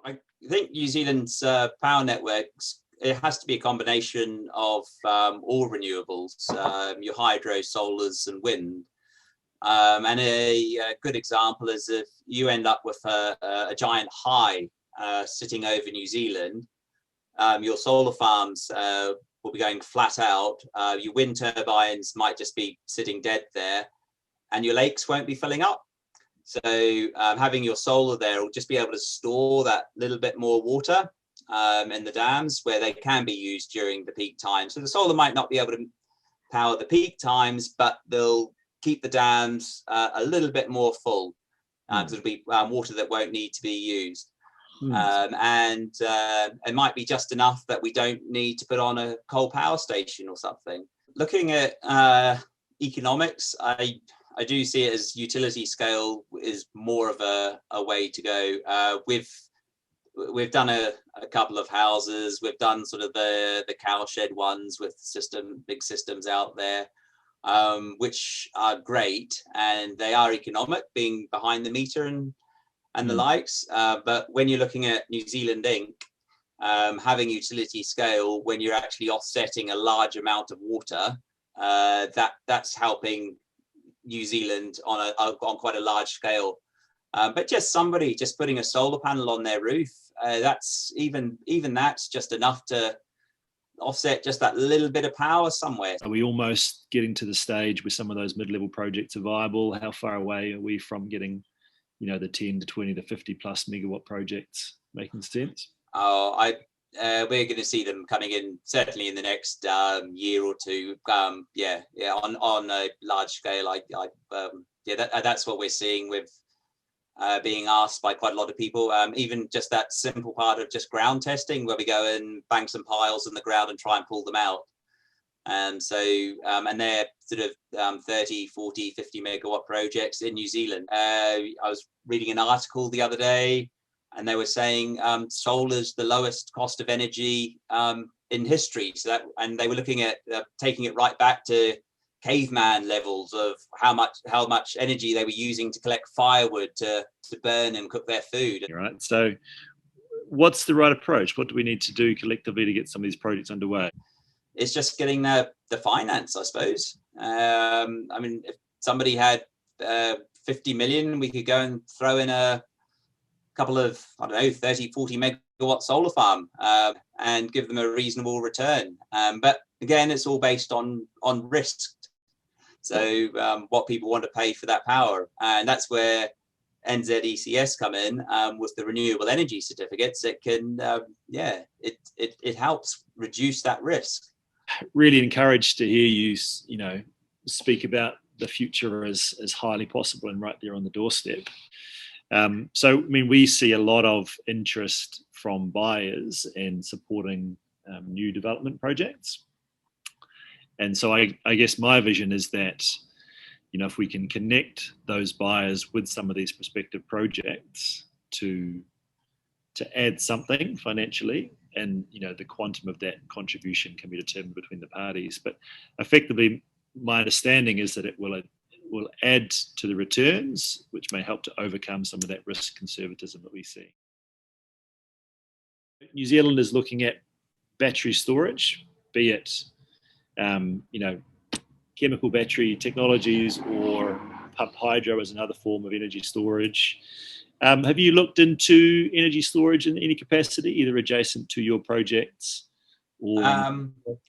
I think New Zealand's power networks, it has to be a combination of all renewables, your hydro, solars and wind. And a good example is if you end up with a giant high sitting over New Zealand, your solar farms will be going flat out. Your wind turbines might just be sitting dead there, and your lakes won't be filling up. So having your solar there will just be able to store that little bit more water in the dams where they can be used during the peak time. So the solar might not be able to power the peak times, but they'll keep the dams a little bit more full. Because it'll be water that won't need to be used. And it might be just enough that we don't need to put on a coal power station or something. Looking at economics, I do see it as utility scale is more of a way to go. We've done a couple of houses. We've done sort of the cowshed ones with big systems out there, which are great, and they are economic, being behind the meter and the likes. But when you're looking at New Zealand Inc., having utility scale, when you're actually offsetting a large amount of water, that's helping New Zealand on quite a large scale. But just somebody just putting a solar panel on their roof, that's that's just enough to offset just that little bit of power somewhere. Are we almost getting to the stage where some of those mid-level projects are viable? How far away are we from getting, the 10 to 20 to 50 plus megawatt projects making sense? We're going to see them coming in certainly in the next year or two. On a large scale. That's what we're seeing with being asked by quite a lot of people. Even just that simple part of just ground testing, where we go and bang some piles in the ground and try and pull them out. And they're sort of 30, 40, 50 megawatt projects in New Zealand. I was reading an article the other day, and they were saying solar's the lowest cost of energy in history. And they were looking at taking it right back to caveman levels of how much energy they were using to collect firewood to burn and cook their food. Right. So what's the right approach? What do we need to do collectively to get some of these projects underway? It's just getting the finance, I suppose. If somebody had 50 million, we could go and throw in a couple of, 30, 40 megawatt solar farm and give them a reasonable return. But again, it's all based on risk. So what people want to pay for that power. And that's where NZECS come in with the renewable energy certificates. It can, it helps reduce that risk. Really encouraged to hear you, speak about the future as highly possible and right there on the doorstep. We see a lot of interest from buyers in supporting new development projects. And so I guess my vision is that, if we can connect those buyers with some of these prospective projects to add something financially, and the quantum of that contribution can be determined between the parties. But effectively, my understanding is that it will add to the returns, which may help to overcome some of that risk conservatism that we see. New Zealand is looking at battery storage, be it chemical battery technologies or pump hydro as another form of energy storage. Have you looked into energy storage in any capacity, either adjacent to your projects or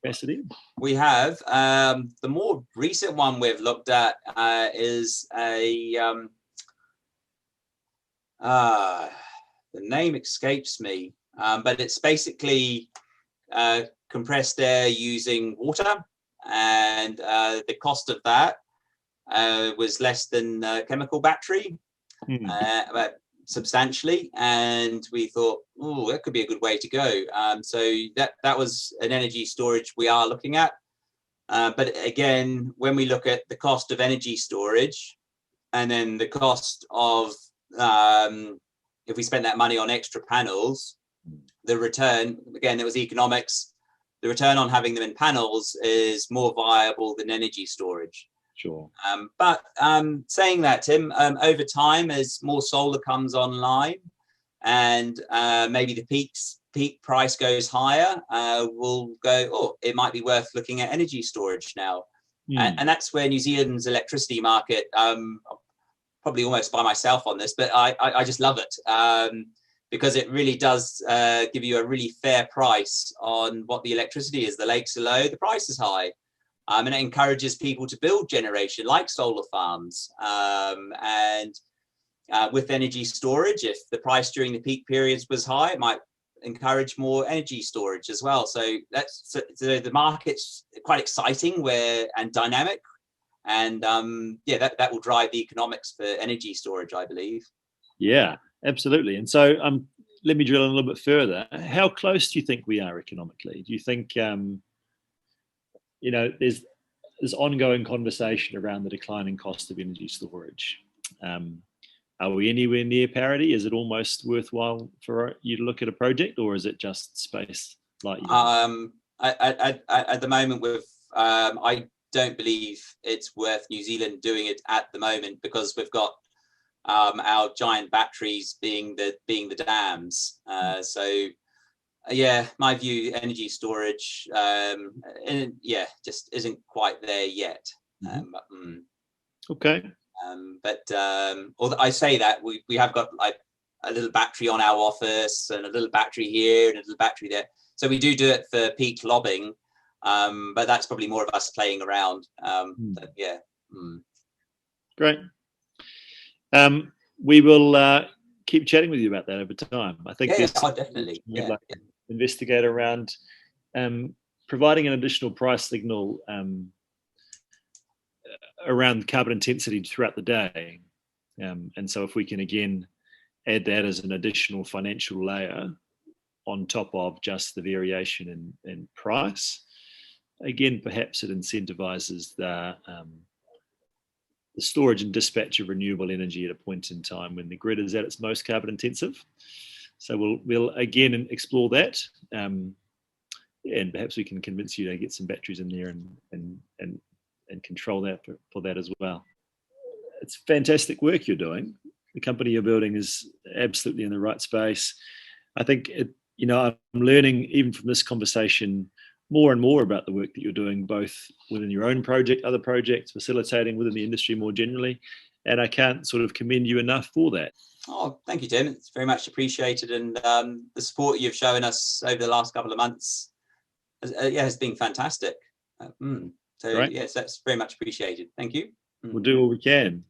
capacity? We have. The more recent one we've looked at is the name escapes me, but it's basically compressed air using water, and the cost of that was less than chemical battery. But substantially, and we thought, that could be a good way to go. So that was an energy storage we are looking at. But again, when we look at the cost of energy storage and then the cost of if we spend that money on extra panels, the return, again, it was economics. The return on having them in panels is more viable than energy storage. Sure. But saying that, Tim, over time, as more solar comes online and maybe the peak price goes higher, we'll go, oh, it might be worth looking at energy storage now. And that's where New Zealand's electricity market, probably almost by myself on this, but I just love it, because it really does give you a really fair price on what the electricity is. The lakes are low, the price is high. And it encourages people to build generation like solar farms. And with energy storage, if the price during the peak periods was high, it might encourage more energy storage as well. So the market's quite exciting and dynamic. And that will drive the economics for energy storage, I believe. Yeah, absolutely. And so let me drill a little bit further. How close do you think we are economically? Do you think, there's ongoing conversation around the declining cost of energy storage? Are we anywhere near parity? Is it almost worthwhile for you to look at a project, or is it just space like you? At the moment, I don't believe it's worth New Zealand doing it at the moment, because we've got our giant batteries being the dams. So my view, energy storage, just isn't quite there yet. Okay. But although I say that, we have got like a little battery on our office and a little battery here and a little battery there. So we do it for peak lobbing, but that's probably more of us playing around. Great. We will keep chatting with you about that over time. I think definitely. We'd like to investigate around providing an additional price signal around carbon intensity throughout the day. And so if we can again add that as an additional financial layer on top of just the variation in price, again, perhaps it incentivizes the storage and dispatch of renewable energy at a point in time when the grid is at its most carbon intensive. So we'll again explore that, and perhaps we can convince you to get some batteries in there and control that for that as well. It's fantastic work you're doing. The company you're building is absolutely in the right space. I think I'm learning even from this conversation more and more about the work that you're doing, both within your own project, other projects, facilitating within the industry more generally. And I can't sort of commend you enough for that. Oh, thank you, Tim. It's very much appreciated. And the support you've shown us over the last couple of months has been fantastic. So, right. Yes, that's very much appreciated. Thank you. We'll do all we can.